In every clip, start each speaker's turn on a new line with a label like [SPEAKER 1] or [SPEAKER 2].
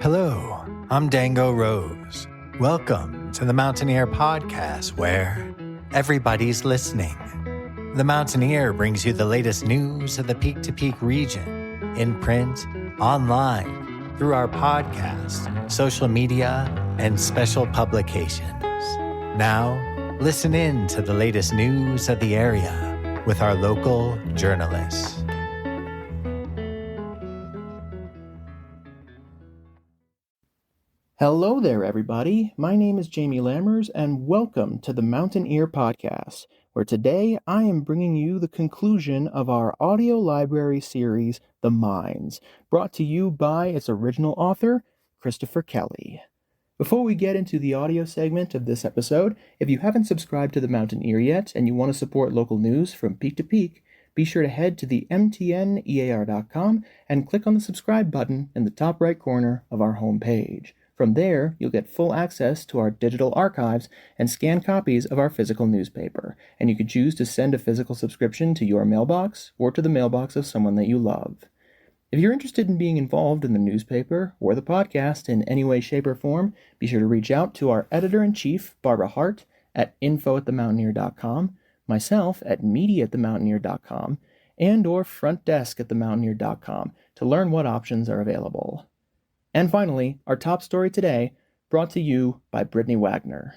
[SPEAKER 1] Hello, I'm Dango Rose. Welcome to the Mountaineer Podcast, where everybody's listening. The Mountaineer brings you the latest news of the Peak to Peak region, in print, online, through our podcast, social media, and special publications. Now, listen in to the latest news of the area with our local journalists.
[SPEAKER 2] Hello there, everybody. My name is Jamie Lammers, and welcome to the Mountaineer Podcast, where today I am bringing you the conclusion of our audio library series, The Mines, brought to you by its original author, Christopher Kelley. Before we get into the audio segment of this episode, if you haven't subscribed to the Mountaineer yet and you want to support local news from peak to peak, be sure to head to the mtnear.com and click on the subscribe button in the top right corner of our homepage. From there, you'll get full access to our digital archives and scanned copies of our physical newspaper, and you can choose to send a physical subscription to your mailbox or to the mailbox of someone that you love. If you're interested in being involved in the newspaper or the podcast in any way, shape, or form, be sure to reach out to our editor-in-chief, Barbara Hardt, at info@themountaineer.com, myself at media@themountaineer.com, and or frontdesk@themountaineer.com to learn what options are available. And finally, our top story today, brought to you by Brittany Wagner.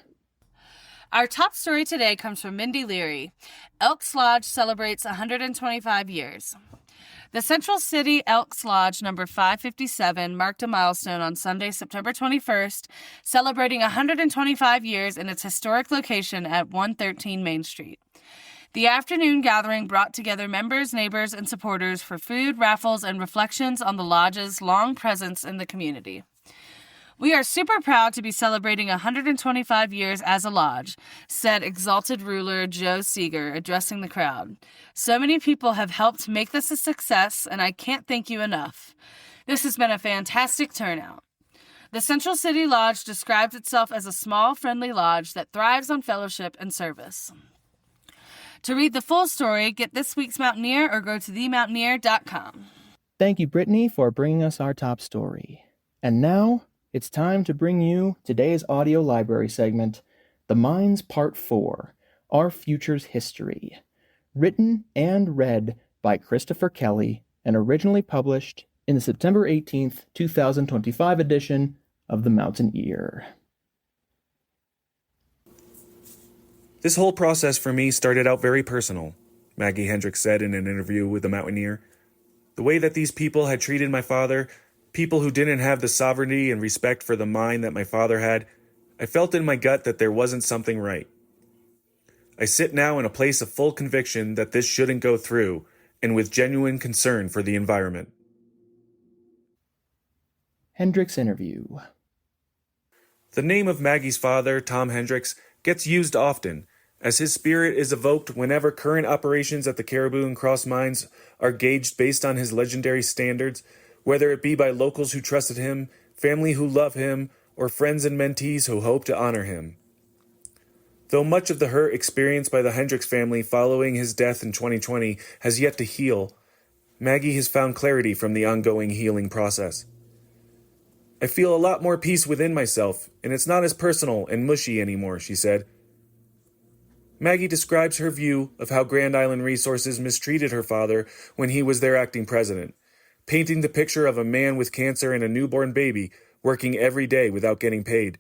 [SPEAKER 3] Our top story today comes from Mindy Leary. Elks Lodge celebrates 125 years. The Central City Elks Lodge number 557 marked a milestone on Sunday, September 21st, celebrating 125 years in its historic location at 113 Main Street. The afternoon gathering brought together members, neighbors, and supporters for food, raffles, and reflections on the lodge's long presence in the community. "We are super proud to be celebrating 125 years as a lodge," said Exalted Ruler Joe Seeger, addressing the crowd. "So many people have helped make this a success, and I can't thank you enough. This has been a fantastic turnout." The Central City Lodge describes itself as a small, friendly lodge that thrives on fellowship and service. To read the full story, get this week's Mountaineer or go to themountaineer.com.
[SPEAKER 2] Thank you, Brittany, for bringing us our top story. And now, it's time to bring you today's audio library segment, The Mines Part 4, Our Future's History, written and read by Christopher Kelley and originally published in the September 18th, 2025 edition of The Mountaineer.
[SPEAKER 4] This whole process for me started out very personal, Maggie Hendricks said in an interview with The Mountaineer. The way that these people had treated my father, people who didn't have the sovereignty and respect for the mine that my father had, I felt in my gut that there wasn't something right. I sit now in a place of full conviction that this shouldn't go through, and with genuine concern for the environment.
[SPEAKER 2] Hendricks interview.
[SPEAKER 4] The name of Maggie's father, Tom Hendricks, gets used often, as his spirit is evoked whenever current operations at the Caribou and Cross mines are gauged based on his legendary standards, whether it be by locals who trusted him, family who love him, or friends and mentees who hope to honor him. Though much of the hurt experienced by the Hendricks family following his death in 2020 has yet to heal, Maggie has found clarity from the ongoing healing process. "I feel a lot more peace within myself, and it's not as personal and mushy anymore," she said. Maggie describes her view of how Grand Island Resources mistreated her father when he was their acting president, painting the picture of a man with cancer and a newborn baby working every day without getting paid.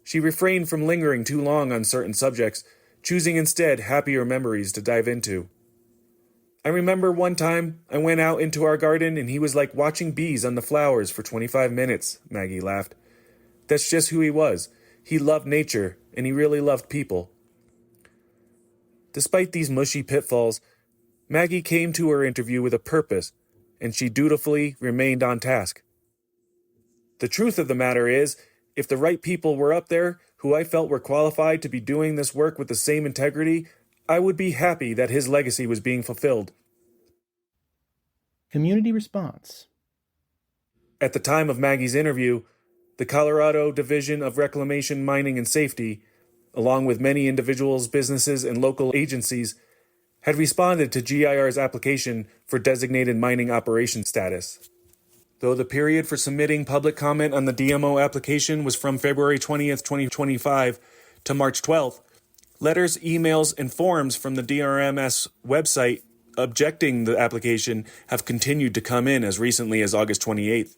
[SPEAKER 4] She refrained from lingering too long on certain subjects, choosing instead happier memories to dive into. "I remember one time I went out into our garden and he was like watching bees on the flowers for 25 minutes, Maggie laughed. That's just who he was. He loved nature, and he really loved people. Despite these mushy pitfalls, Maggie came to her interview with a purpose, and she dutifully remained on task. The truth of the matter is, if the right people were up there, who I felt were qualified to be doing this work with the same integrity, I would be happy that his legacy was being fulfilled."
[SPEAKER 2] Community response.
[SPEAKER 4] At the time of Maggie's interview, the Colorado Division of Reclamation, Mining, and Safety, along with many individuals, businesses, and local agencies, had responded to GIR's application for designated mining operation status. Though the period for submitting public comment on the DMO application was from February 20th, 2025 to March 12th, letters, emails, and forms from the DRMS website objecting the application have continued to come in as recently as August 28th.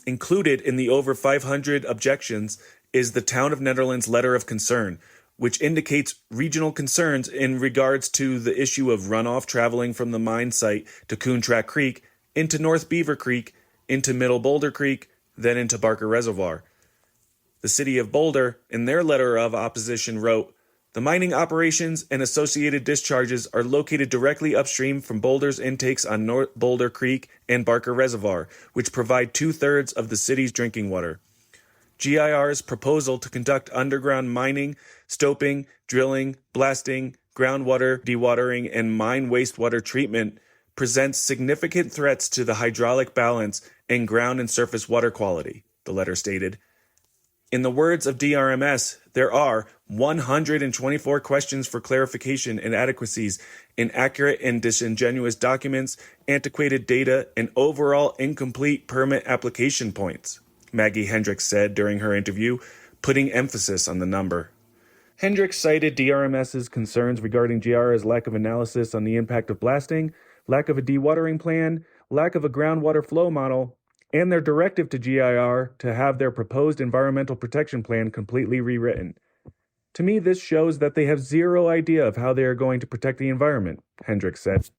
[SPEAKER 4] Included in the over 500 objections is the Town of Nederland's letter of concern, which indicates regional concerns in regards to the issue of runoff traveling from the mine site to Coontrack Creek, into North Beaver Creek, into Middle Boulder Creek, then into Barker Reservoir. The City of Boulder, in their letter of opposition, wrote, "The mining operations and associated discharges are located directly upstream from Boulder's intakes on North Boulder Creek and Barker Reservoir, which provide 2/3 of the city's drinking water. GIR's proposal to conduct underground mining, stoping, drilling, blasting, groundwater dewatering, and mine wastewater treatment presents significant threats to the hydraulic balance and ground and surface water quality," the letter stated. In the words of DRMS, there are 124 questions for clarification and adequacies, inaccurate and disingenuous documents, antiquated data, and overall incomplete permit application points, Maggie Hendricks said during her interview, putting emphasis on the number. Hendricks cited DRMS's concerns regarding GIR's lack of analysis on the impact of blasting, lack of a dewatering plan, lack of a groundwater flow model, and their directive to GIR to have their proposed environmental protection plan completely rewritten. To me, this shows that they have zero idea of how they are going to protect the environment, Hendricks said.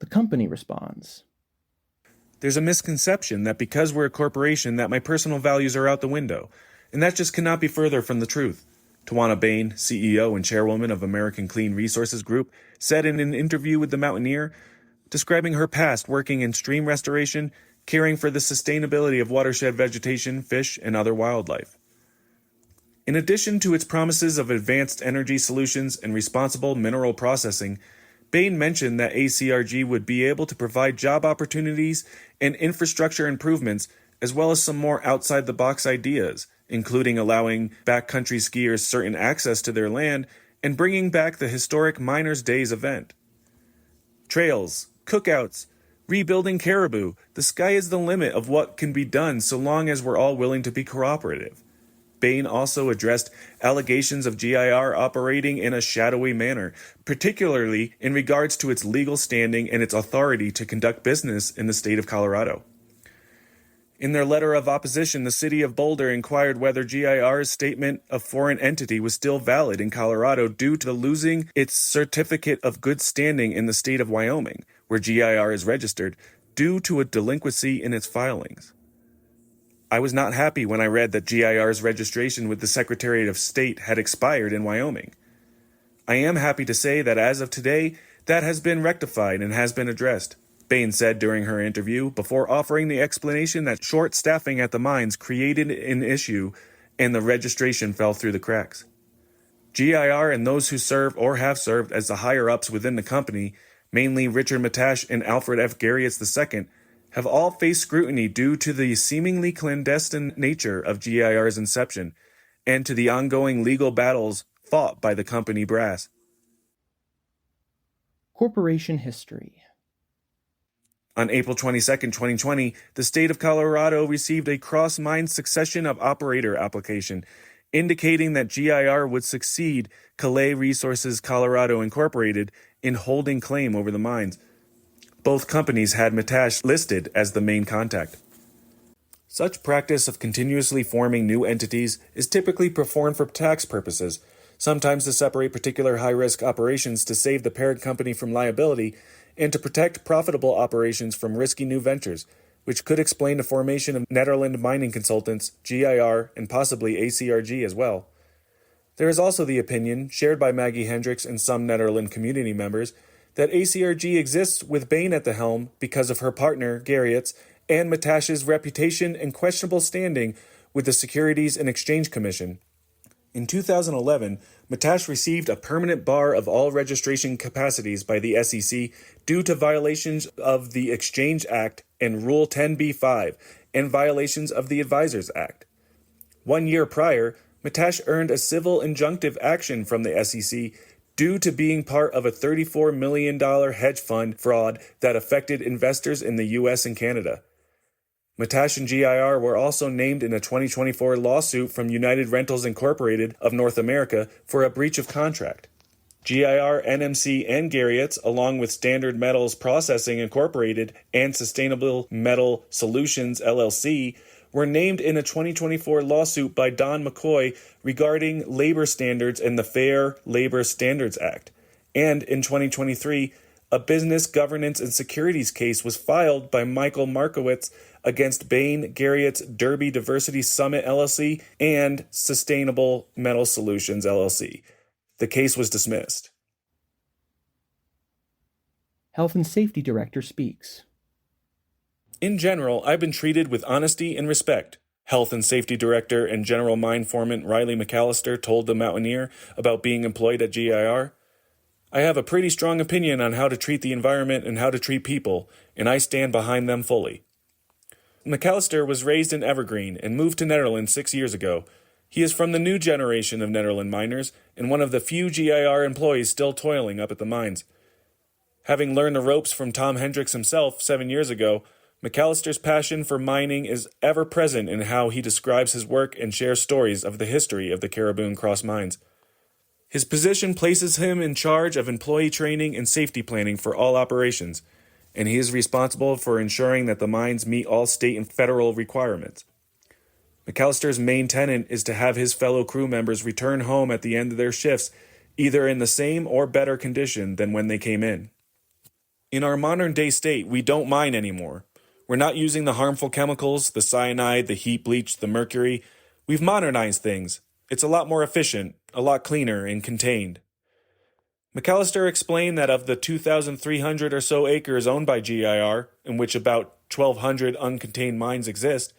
[SPEAKER 2] The company responds.
[SPEAKER 4] There's a misconception that because we're a corporation that my personal values are out the window, and that just cannot be further from the truth. Tawana Bain, CEO and chairwoman of American Clean Resources Group, said in an interview with The Mountaineer, describing her past working in stream restoration, caring for the sustainability of watershed vegetation, fish, and other wildlife. In addition to its promises of advanced energy solutions and responsible mineral processing, Bain mentioned that ACRG would be able to provide job opportunities and infrastructure improvements, as well as some more outside-the-box ideas, including allowing backcountry skiers certain access to their land and bringing back the historic Miners' Days event. Trails, cookouts, rebuilding Caribou, the sky is the limit of what can be done so long as we're all willing to be cooperative. Bain also addressed allegations of GIR operating in a shadowy manner, particularly in regards to its legal standing and its authority to conduct business in the state of Colorado. In their letter of opposition, the City of Boulder inquired whether GIR's statement of foreign entity was still valid in Colorado due to losing its certificate of good standing in the state of Wyoming, where GIR is registered, due to a delinquency in its filings. I was not happy when I read that GIR's registration with the Secretary of State had expired in Wyoming. I am happy to say that as of today, that has been rectified and has been addressed, Bain said during her interview, before offering the explanation that short staffing at the mines created an issue and the registration fell through the cracks. GIR and those who serve or have served as the higher-ups within the company, mainly Richard Matash and Alfred F. Garriotz II, have all faced scrutiny due to the seemingly clandestine nature of GIR's inception and to the ongoing legal battles fought by the company brass.
[SPEAKER 2] Corporation history.
[SPEAKER 4] On April 22, 2020, the state of Colorado received a cross-mine succession of operator application, indicating that GIR would succeed Kelley Resources Colorado Incorporated in holding claim over the mines. Both companies had Matash listed as the main contact. Such practice of continuously forming new entities is typically performed for tax purposes, sometimes to separate particular high-risk operations to save the parent company from liability and to protect profitable operations from risky new ventures, which could explain the formation of Nederland Mining Consultants, GIR, and possibly ACRG as well. There is also the opinion, shared by Maggie Hendricks and some Nederland community members, that ACRG exists with Bain at the helm because of her partner, Garriotz, and Matash's reputation and questionable standing with the Securities and Exchange Commission. In 2011, Matash received a permanent bar of all registration capacities by the SEC due to violations of the Exchange Act and Rule 10b-5 and violations of the Advisors Act. 1 year prior, Matash earned a civil injunctive action from the SEC due to being part of a $34 million hedge fund fraud that affected investors in the U.S. and Canada. Matash and GIR were also named in a 2024 lawsuit from United Rentals Incorporated of North America for a breach of contract. GIR, NMC, and Garriott's, along with Standard Metals Processing Incorporated and Sustainable Metal Solutions LLC, were named in a 2024 lawsuit by Don McCoy regarding labor standards and the Fair Labor Standards Act. And in 2023, a business governance and securities case was filed by Michael Markowitz against Bain, Garriott's, Derby Diversity Summit LLC, and Sustainable Metal Solutions LLC. The case was dismissed.
[SPEAKER 2] Health and Safety Director speaks.
[SPEAKER 4] In general, I've been treated with honesty and respect, Health and Safety Director and General Mine Foreman Riley McAllister told the Mountaineer about being employed at GIR. I have a pretty strong opinion on how to treat the environment and how to treat people, and I stand behind them fully. McAllister was raised in Evergreen and moved to Nederland 6 years ago. He is from the new generation of Nederland miners and one of the few GIR employees still toiling up at the mines. Having learned the ropes from Tom Hendricks himself 7 years ago, McAllister's passion for mining is ever present in how he describes his work and shares stories of the history of the Caribou Cross mines. His position places him in charge of employee training and safety planning for all operations, and he is responsible for ensuring that the mines meet all state and federal requirements. McAllister's main tenet is to have his fellow crew members return home at the end of their shifts either in the same or better condition than when they came in. In our modern-day state, we don't mine anymore. We're not using the harmful chemicals, the cyanide, the heat bleach, the mercury. We've modernized things. It's a lot more efficient, a lot cleaner, and contained. McAllister explained that of the 2,300 or so acres owned by GIR, in which about 1,200 uncontained mines exist,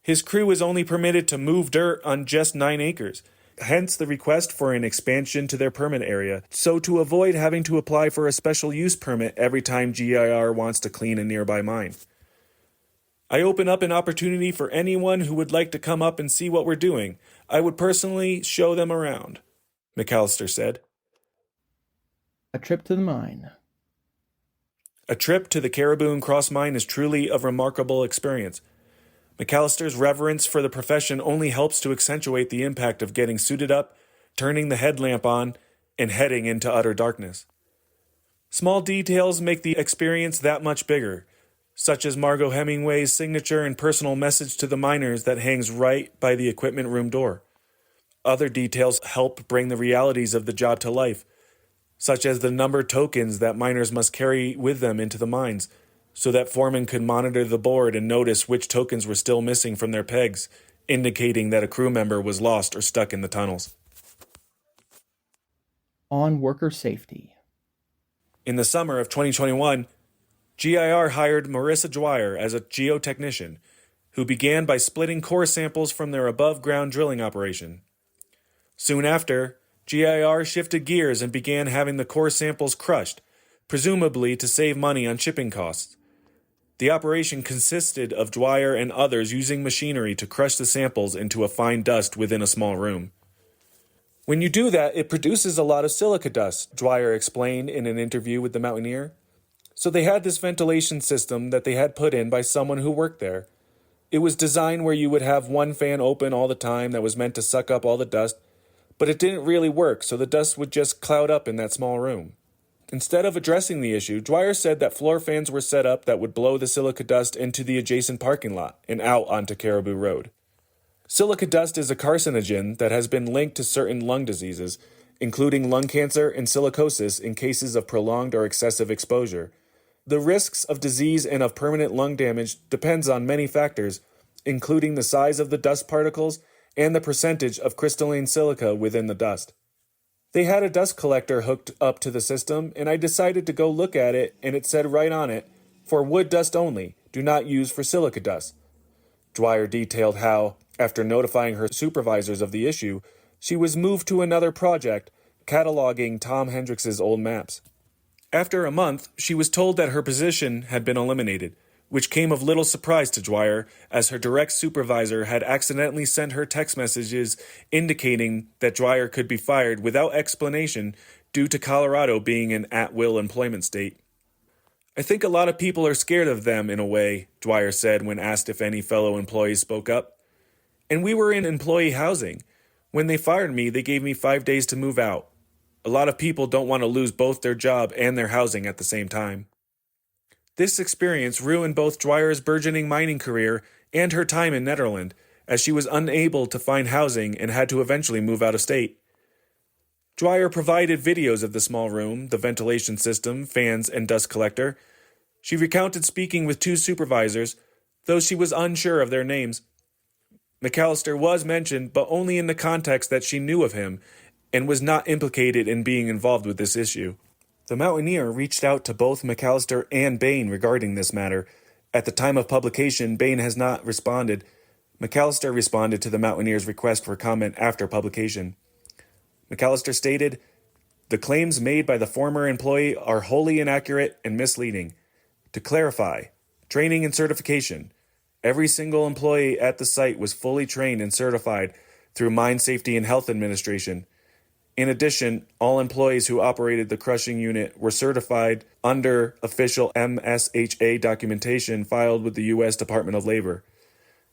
[SPEAKER 4] his crew is only permitted to move dirt on just 9 acres, hence the request for an expansion to their permit area, so to avoid having to apply for a special use permit every time GIR wants to clean a nearby mine. I open up an opportunity for anyone who would like to come up and see what we're doing. I would personally show them around, McAllister said.
[SPEAKER 2] A trip to the mine.
[SPEAKER 4] A trip to the Caribou Cross mine is truly a remarkable experience. McAllister's reverence for the profession only helps to accentuate the impact of getting suited up, turning the headlamp on, and heading into utter darkness. Small details make the experience that much bigger, such as Margot Hemingway's signature and personal message to the miners that hangs right by the equipment room door. Other details help bring the realities of the job to life, such as the numbered tokens that miners must carry with them into the mines, so that foremen could monitor the board and notice which tokens were still missing from their pegs, indicating that a crew member was lost or stuck in the tunnels.
[SPEAKER 2] On worker safety.
[SPEAKER 4] In the summer of 2021, GIR hired Marissa Dwyer as a geotechnician, who began by splitting core samples from their above-ground drilling operation. Soon after, GIR shifted gears and began having the core samples crushed, presumably to save money on shipping costs. The operation consisted of Dwyer and others using machinery to crush the samples into a fine dust within a small room. When you do that, it produces a lot of silica dust, Dwyer explained in an interview with the Mountaineer. So they had this ventilation system that they had put in by someone who worked there. It was designed where you would have one fan open all the time that was meant to suck up all the dust, but it didn't really work, so the dust would just cloud up in that small room. Instead of addressing the issue, Dwyer said that floor fans were set up that would blow the silica dust into the adjacent parking lot and out onto Caribou Road. Silica dust is a carcinogen that has been linked to certain lung diseases, including lung cancer and silicosis in cases of prolonged or excessive exposure. The risks of disease and of permanent lung damage depends on many factors, including the size of the dust particles and the percentage of crystalline silica within the dust. They had a dust collector hooked up to the system, and I decided to go look at it, and it said right on it, "For wood dust only, do not use for silica dust." Dwyer detailed how, after notifying her supervisors of the issue, she was moved to another project, cataloging Tom Hendricks' old maps. After a month, she was told that her position had been eliminated, which came of little surprise to Dwyer, as her direct supervisor had accidentally sent her text messages indicating that Dwyer could be fired without explanation due to Colorado being an at-will employment state. I think a lot of people are scared of them in a way, Dwyer said when asked if any fellow employees spoke up. And we were in employee housing. When they fired me, they gave me 5 days to move out. A lot of people don't want to lose both their job and their housing at the same time. This experience ruined both Dwyer's burgeoning mining career and her time in Nederland, as she was unable to find housing and had to eventually move out of state. Dwyer provided videos of the small room, the ventilation system, fans, and dust collector. She recounted speaking with 2 supervisors, though she was unsure of their names. McAllister was mentioned, but only in the context that she knew of him and was not implicated in being involved with this issue. The Mountaineer reached out to both McAllister and Bain regarding this matter. At the time of publication, Bain has not responded. McAllister responded to the Mountaineer's request for comment after publication. McAllister stated, "The claims made by the former employee are wholly inaccurate and misleading. To clarify, training and certification. Every single employee at the site was fully trained and certified through Mine Safety and Health Administration. In addition, all employees who operated the crushing unit were certified under official MSHA documentation filed with the U.S. Department of Labor.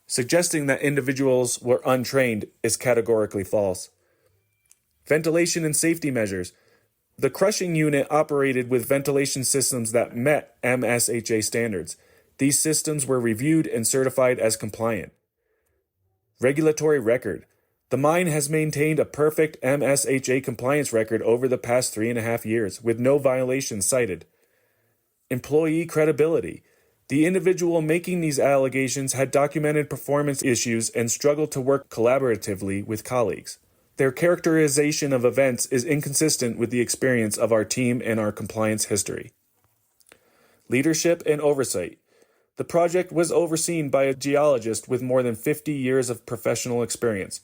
[SPEAKER 4] Suggesting that individuals were untrained is categorically false. Ventilation and safety measures. The crushing unit operated with ventilation systems that met MSHA standards. These systems were reviewed and certified as compliant. Regulatory record. The mine has maintained a perfect MSHA compliance record over the past 3.5 years, with no violations cited. Employee credibility. The individual making these allegations had documented performance issues and struggled to work collaboratively with colleagues. Their characterization of events is inconsistent with the experience of our team and our compliance history. Leadership and oversight. The project was overseen by a geologist with more than 50 years of professional experience.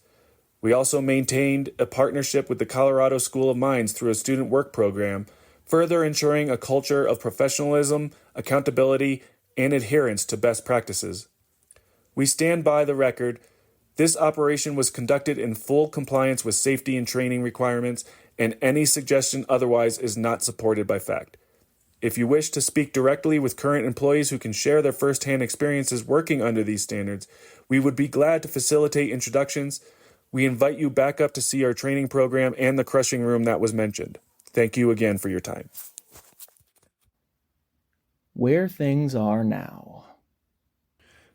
[SPEAKER 4] We also maintained a partnership with the Colorado School of Mines through a student work program, further ensuring a culture of professionalism, accountability, and adherence to best practices. We stand by the record. This operation was conducted in full compliance with safety and training requirements, and any suggestion otherwise is not supported by fact. If you wish to speak directly with current employees who can share their first-hand experiences working under these standards, we would be glad to facilitate introductions. We invite you back up to see our training program and the crushing room that was mentioned. Thank you again for your time."
[SPEAKER 2] Where things are now.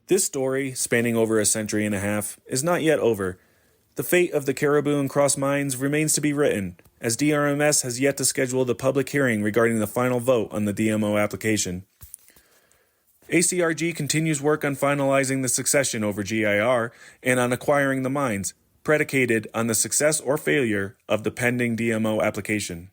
[SPEAKER 4] This story, spanning over 1.5 centuries, is not yet over. The fate of the Caribou and Cross mines remains to be written, as DRMS has yet to schedule the public hearing regarding the final vote on the DMO application. ACRG continues work on finalizing the succession over GIR and on acquiring the mines, predicated on the success or failure of the pending DMO application.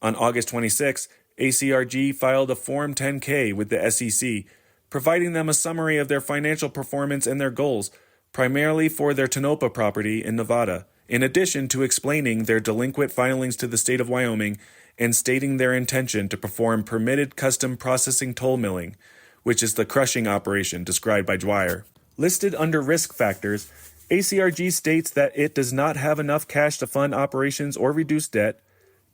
[SPEAKER 4] On August 26, ACRG filed a Form 10-K with the SEC, providing them a summary of their financial performance and their goals, primarily for their Tonopah property in Nevada, in addition to explaining their delinquent filings to the state of Wyoming and stating their intention to perform permitted custom processing toll milling, which is the crushing operation described by Dwyer. Listed under risk factors, ACRG states that it does not have enough cash to fund operations or reduce debt,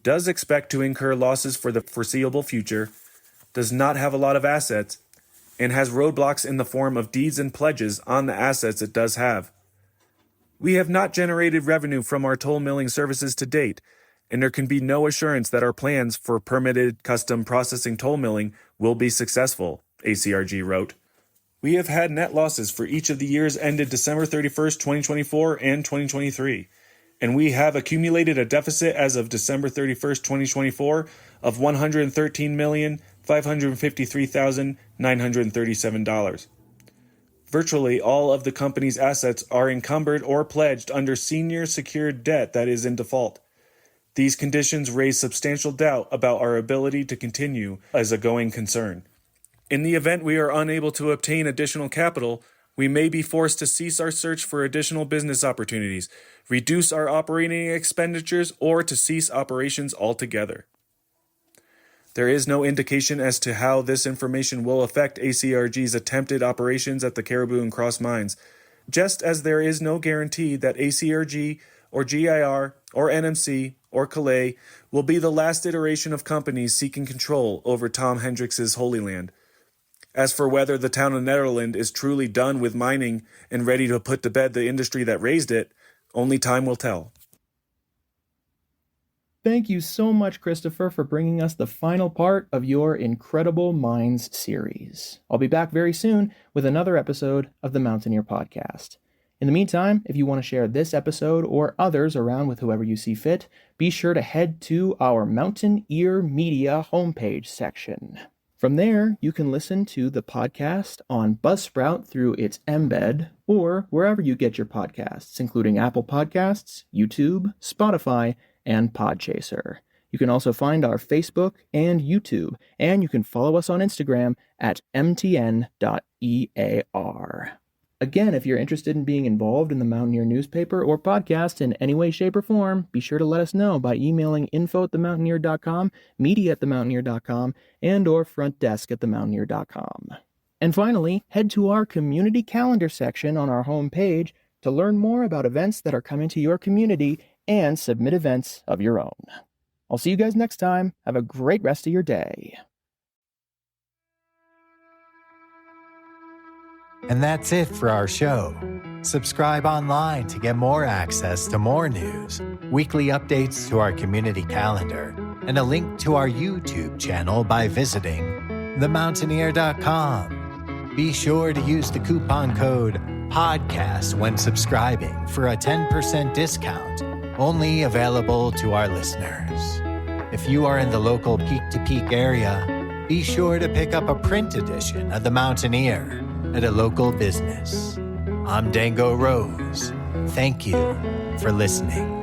[SPEAKER 4] does expect to incur losses for the foreseeable future, does not have a lot of assets, and has roadblocks in the form of deeds and pledges on the assets it does have. We have not generated revenue from our toll milling services to date, and there can be no assurance that our plans for permitted custom processing toll milling will be successful, ACRG wrote. We have had net losses for each of the years ended December 31st, 2024 and 2023, and we have accumulated a deficit as of December 31st, 2024 of $113,553,937. Virtually all of the company's assets are encumbered or pledged under senior secured debt that is in default. These conditions raise substantial doubt about our ability to continue as a going concern. In the event we are unable to obtain additional capital, we may be forced to cease our search for additional business opportunities, reduce our operating expenditures, or to cease operations altogether. There is no indication as to how this information will affect ACRG's attempted operations at the Caribou and Cross mines, just as there is no guarantee that ACRG or GIR or NMC, or Kelley will be the last iteration of companies seeking control over Tom Hendricks's Holy Land. As for whether the town of Nederland is truly done with mining and ready to put to bed the industry that raised it, only time will tell.
[SPEAKER 2] Thank you so much, Christopher, for bringing us the final part of your Incredible Minds series. I'll be back very soon with another episode of the Mountaineer Podcast. In the meantime, if you want to share this episode or others around with whoever you see fit, be sure to head to our Mountaineer Media homepage section. From there, you can listen to the podcast on Buzzsprout through its embed or wherever you get your podcasts, including Apple Podcasts, YouTube, Spotify, and Podchaser. You can also find our Facebook and YouTube, and you can follow us on Instagram at mtn.ear. Again, if you're interested in being involved in the Mountaineer newspaper or podcast in any way, shape, or form, be sure to let us know by emailing info@themountaineer.com, media@themountaineer.com, and or frontdesk@themountaineer.com. And finally, head to our community calendar section on our homepage to learn more about events that are coming to your community and submit events of your own. I'll see you guys next time. Have a great rest of your day.
[SPEAKER 1] And that's it for our show. Subscribe online to get more access to more news, weekly updates to our community calendar, and a link to our YouTube channel by visiting themountaineer.com. Be sure to use the coupon code PODCAST when subscribing for a 10% discount, only available to our listeners. If you are in the local peak-to-peak area, be sure to pick up a print edition of The Mountaineer at a local business. I'm Dango Rose. Thank you for listening.